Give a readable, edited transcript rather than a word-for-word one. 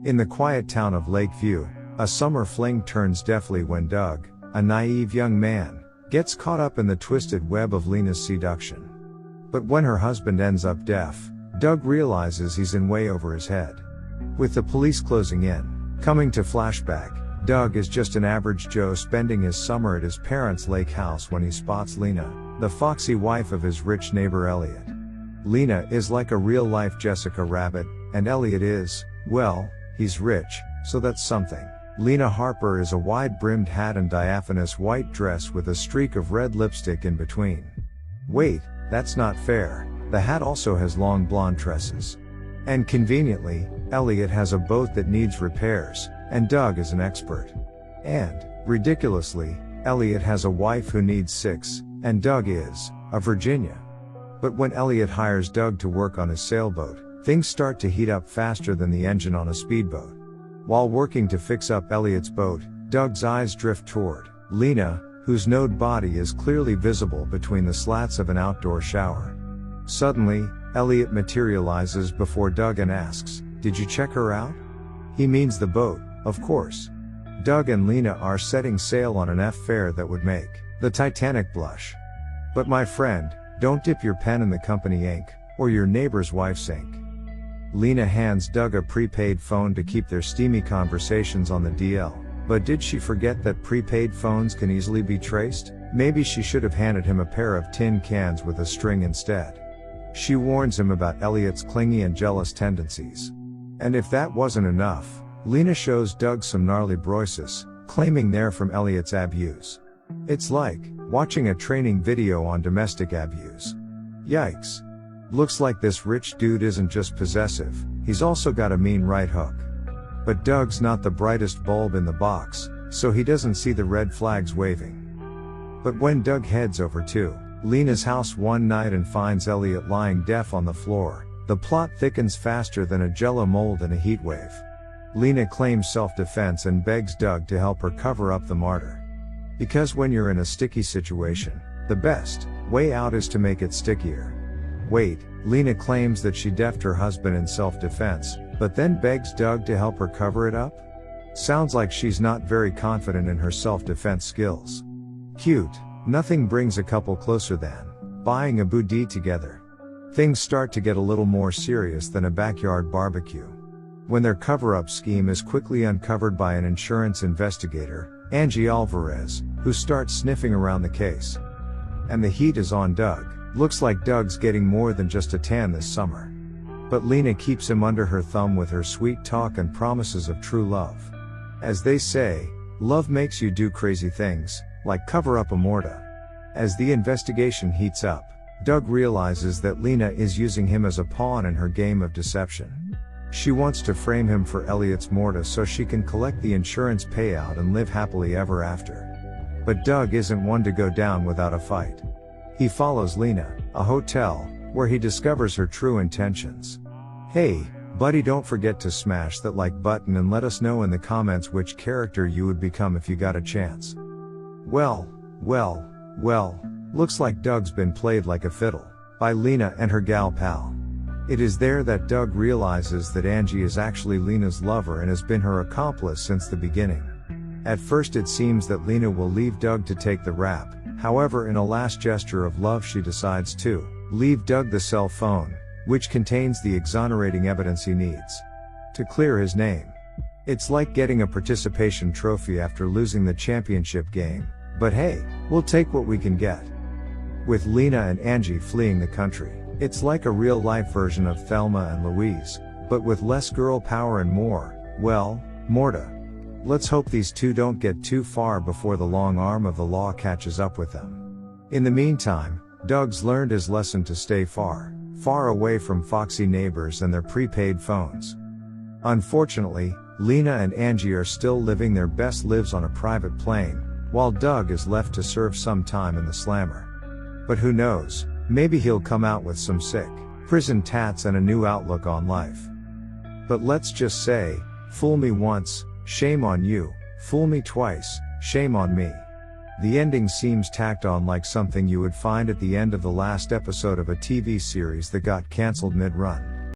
In the quiet town of Lakeview, a summer fling turns deathly when Doug, a naive young man, gets caught up in the twisted web of Lena's seduction. But when her husband ends up deaf, Doug realizes he's in way over his head. With the police closing in, coming to flashback, Doug is just an average Joe spending his summer at his parents' lake house when he spots Lena, the foxy wife of his rich neighbor Elliot. Lena is like a real-life Jessica Rabbit, and Elliot is, well, he's rich, so that's something. Lena Harper is a wide-brimmed hat and diaphanous white dress with a streak of red lipstick in between. Wait, that's not fair, the hat also has long blonde tresses. And conveniently, Elliot has a boat that needs repairs, and Doug is an expert. And, ridiculously, Elliot has a wife who needs 6, and Doug is a Virginia. But when Elliot hires Doug to work on his sailboat, things start to heat up faster than the engine on a speedboat. While working to fix up Elliot's boat, Doug's eyes drift toward Lena, whose nude body is clearly visible between the slats of an outdoor shower. Suddenly, Elliot materializes before Doug and asks, "Did you check her out?" He means the boat, of course. Doug and Lena are setting sail on an affair that would make the Titanic blush. But my friend, don't dip your pen in the company ink, or your neighbor's wife sink. Lena hands Doug a prepaid phone to keep their steamy conversations on the DL, but did she forget that prepaid phones can easily be traced? Maybe she should have handed him a pair of tin cans with a string instead. She warns him about Elliot's clingy and jealous tendencies. And if that wasn't enough, Lena shows Doug some gnarly broises, claiming they're from Elliot's abuse. It's like watching a training video on domestic abuse. Yikes. Looks like this rich dude isn't just possessive, he's also got a mean right hook. But Doug's not the brightest bulb in the box, so he doesn't see the red flags waving. But when Doug heads over to Lena's house one night and finds Elliot lying deaf on the floor, the plot thickens faster than a jello mold in a heat wave. Lena claims self-defense and begs Doug to help her cover up the martyr. Because when you're in a sticky situation, the best way out is to make it stickier. Wait, Lena claims that she deafed her husband in self-defense, but then begs Doug to help her cover it up? Sounds like she's not very confident in her self-defense skills. Cute, nothing brings a couple closer than buying a bougie together. Things start to get a little more serious than a backyard barbecue. When their cover-up scheme is quickly uncovered by an insurance investigator, Angie Alvarez, who starts sniffing around the case. And the heat is on Doug. Looks like Doug's getting more than just a tan this summer. But Lena keeps him under her thumb with her sweet talk and promises of true love. As they say, love makes you do crazy things, like cover up a mortar. As the investigation heats up, Doug realizes that Lena is using him as a pawn in her game of deception. She wants to frame him for Elliot's mortar so she can collect the insurance payout and live happily ever after. But Doug isn't one to go down without a fight. He follows Lena, a hotel, where he discovers her true intentions. Hey, buddy, don't forget to smash that like button and let us know in the comments which character you would become if you got a chance. Well, looks like Doug's been played like a fiddle by Lena and her gal pal. It is there that Doug realizes that Angie is actually Lena's lover and has been her accomplice since the beginning. At first it seems that Lena will leave Doug to take the rap. However, in a last gesture of love she decides to leave Doug the cell phone, which contains the exonerating evidence he needs to clear his name. It's like getting a participation trophy after losing the championship game, but hey, we'll take what we can get. With Lena and Angie fleeing the country, it's like a real-life version of Thelma and Louise, but with less girl power and more, well, morta. Let's hope these two don't get too far before the long arm of the law catches up with them. In the meantime, Doug's learned his lesson to stay far away from foxy neighbors and their prepaid phones. Unfortunately, Lena and Angie are still living their best lives on a private plane, while Doug is left to serve some time in the slammer. But who knows, maybe he'll come out with some sick prison tats and a new outlook on life. But let's just say, fool me once, shame on you, fool me twice, shame on me. The ending seems tacked on like something you would find at the end of the last episode of a TV series that got cancelled mid-run.